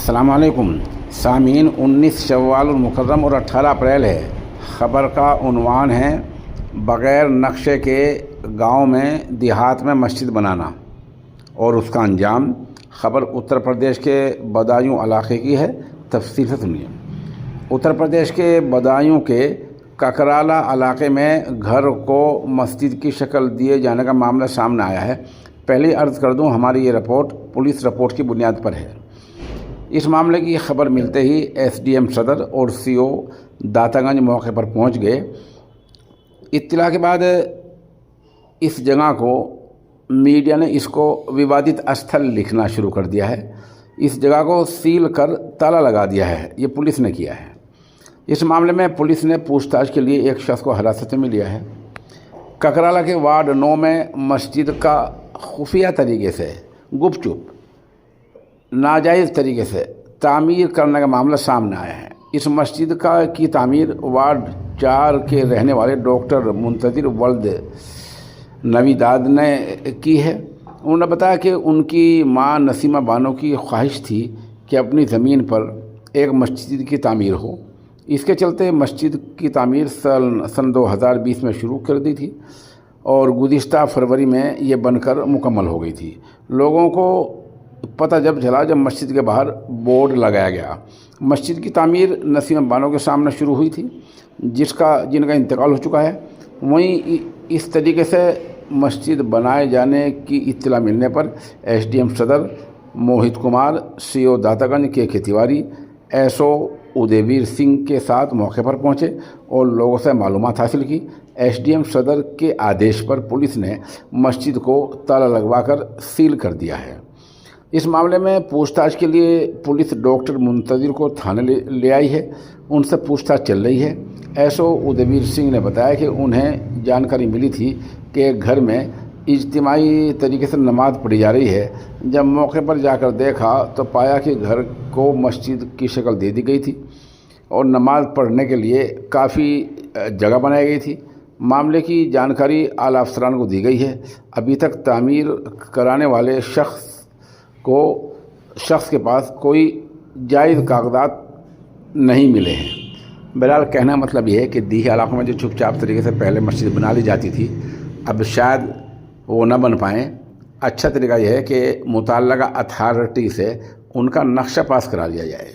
अस्सलाम वालेकुम सामीन। 19 शव्वाल मुकर्रम और 18 अप्रैल है। ख़बर का उन्वान है बग़ैर नक्शे के गांव में देहात में मस्जिद बनाना और उसका अंजाम। ख़बर उत्तर प्रदेश के बदायूं इलाके की है। तफसील से सुनिए। उत्तर प्रदेश के बदायूं के ककराला इलाके में घर को मस्जिद की शक्ल दिए जाने का मामला सामने आया है। पहले अर्ज़ कर दूं, हमारी ये रिपोर्ट पुलिस रिपोर्ट की बुनियाद पर है। इस मामले की खबर मिलते ही एसडीएम सदर और सीओ दातागंज मौके पर पहुंच गए। इत्तला के बाद इस जगह को मीडिया ने इसको विवादित स्थल लिखना शुरू कर दिया है। इस जगह को सील कर ताला लगा दिया है। ये पुलिस ने किया है। इस मामले में पुलिस ने पूछताछ के लिए एक शख्स को हिरासत में लिया है। ककराला के वार्ड 9 में मस्जिद का खुफिया तरीके से गुपचुप नाजायज़ तरीके से तामीर करने का मामला सामने आया है। इस मस्जिद की तामीर वार्ड 4 के रहने वाले डॉक्टर मुंतज़िर वल्द नवीदाद ने की है। उन्होंने बताया कि उनकी मां नसीमा बानो की ख्वाहिश थी कि अपनी ज़मीन पर एक मस्जिद की तामीर हो। इसके चलते मस्जिद की तामीर सन 2020 में शुरू कर दी थी और गुज़िश्ता फरवरी में ये बनकर मुकम्मल हो गई थी। लोगों को पता जब चला जब मस्जिद के बाहर बोर्ड लगाया गया। मस्जिद की तामीर नसीमा बानो के सामने शुरू हुई थी, जिनका इंतकाल हो चुका है। वहीं इस तरीके से मस्जिद बनाए जाने की इत्तला मिलने पर एसडीएम सदर मोहित कुमार, सीओ दातागंज के तिवारी, एसओ उदयवीर सिंह के साथ मौके पर पहुंचे और लोगों से मालूमात हासिल की। एसडीएम सदर के आदेश पर पुलिस ने मस्जिद को ताला लगवाकर सील कर दिया है। इस मामले में पूछताछ के लिए पुलिस डॉक्टर मुंतज़िर को थाने ले आई है। उनसे पूछताछ चल रही है। एसओ उदयवीर सिंह ने बताया कि उन्हें जानकारी मिली थी कि घर में इज्तिमाई तरीके से नमाज़ पढ़ी जा रही है। जब मौके पर जाकर देखा तो पाया कि घर को मस्जिद की शक्ल दे दी गई थी और नमाज़ पढ़ने के लिए काफ़ी जगह बनाई गई थी। मामले की जानकारी आला अफसरान को दी गई है। अभी तक तामीर कराने वाले शख्स के पास कोई जायज़ कागजात नहीं मिले हैं। बहरहाल कहना मतलब ये है कि दीही इलाकों में जो चुपचाप तरीके से पहले मस्जिद बना ली जाती थी, अब शायद वो न बन पाएँ। अच्छा तरीका यह है कि मुतल्लिका अथॉरिटी से उनका नक्शा पास करा लिया जाए।